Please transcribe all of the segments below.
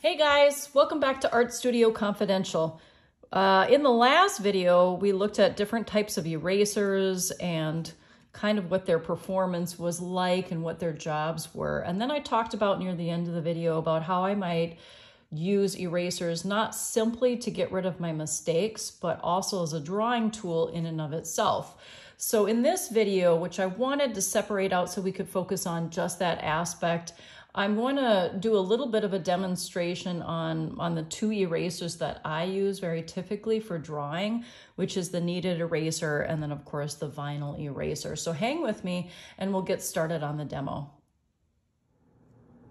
Hey guys, welcome back to Art Studio Confidential. In the last video, we looked at different types of erasers and kind of what their performance was like and what their jobs were. And then I talked about near the end of the video about how I might use erasers not simply to get rid of my mistakes, but also as a drawing tool in and of itself. So in this video, which I wanted to separate out so we could focus on just that aspect, I'm going to do a little bit of a demonstration on the two erasers that I use very typically for drawing, which is the kneaded eraser and then of course the vinyl eraser. So hang with me and we'll get started on the demo.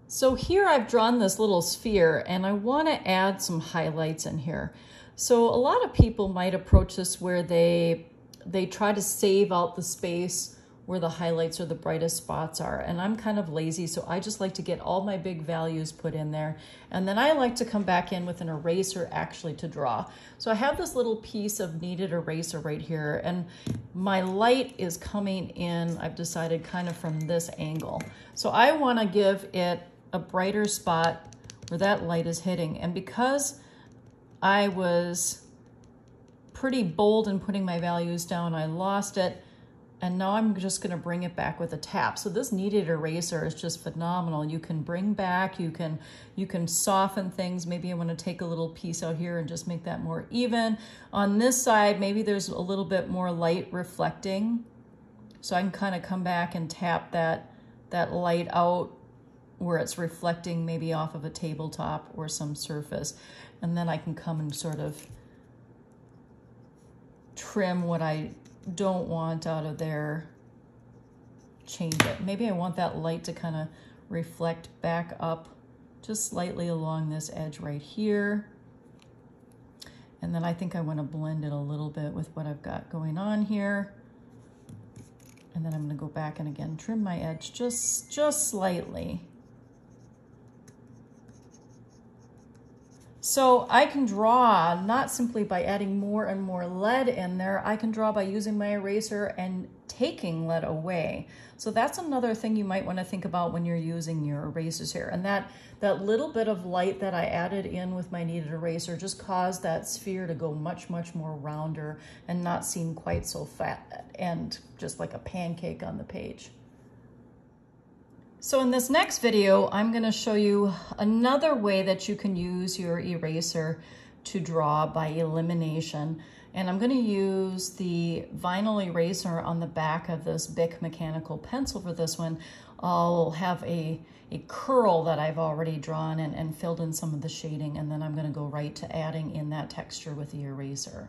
So here I've drawn this little sphere and I want to add some highlights in here. So a lot of people might approach this where they try to save out the space where the highlights or the brightest spots are. And I'm kind of lazy, so I just like to get all my big values put in there. And then I like to come back in with an eraser actually to draw. So I have this little piece of kneaded eraser right here, and my light is coming in, I've decided, kind of from this angle. So I want to give it a brighter spot where that light is hitting. And because I was pretty bold in putting my values down, I lost it. And now I'm just going to bring it back with a tap. So this kneaded eraser is just phenomenal. You can bring back, you can soften things. Maybe I want to take a little piece out here and just make that more even. On this side, maybe there's a little bit more light reflecting. So I can kind of come back and tap that light out where it's reflecting maybe off of a tabletop or some surface. And then I can come and sort of trim what I don't want out of there, change it. Maybe I want that light to kind of reflect back up just slightly along this edge right here. And then I think I want to blend it a little bit with what I've got going on here. And then I'm going to go back and again trim my edge just slightly. So I can draw not simply by adding more and more lead in there, I can draw by using my eraser and taking lead away. So that's another thing you might want to think about when you're using your erasers here. And that little bit of light that I added in with my kneaded eraser just caused that sphere to go much more rounder and not seem quite so fat and just like a pancake on the page. So in this next video, I'm going to show you another way that you can use your eraser to draw by elimination. And I'm going to use the vinyl eraser on the back of this Bic mechanical pencil for this one. I'll have a curl that I've already drawn and filled in some of the shading, and then I'm going to go right to adding in that texture with the eraser.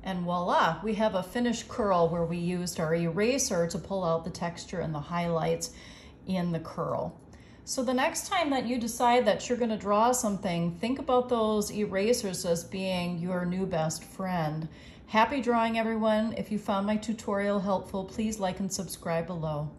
And voila, we have a finished curl where we used our eraser to pull out the texture and the highlights in the curl. So the next time that you decide that you're going to draw something, think about those erasers as being your new best friend. Happy drawing, everyone. If you found my tutorial helpful, please like and subscribe below.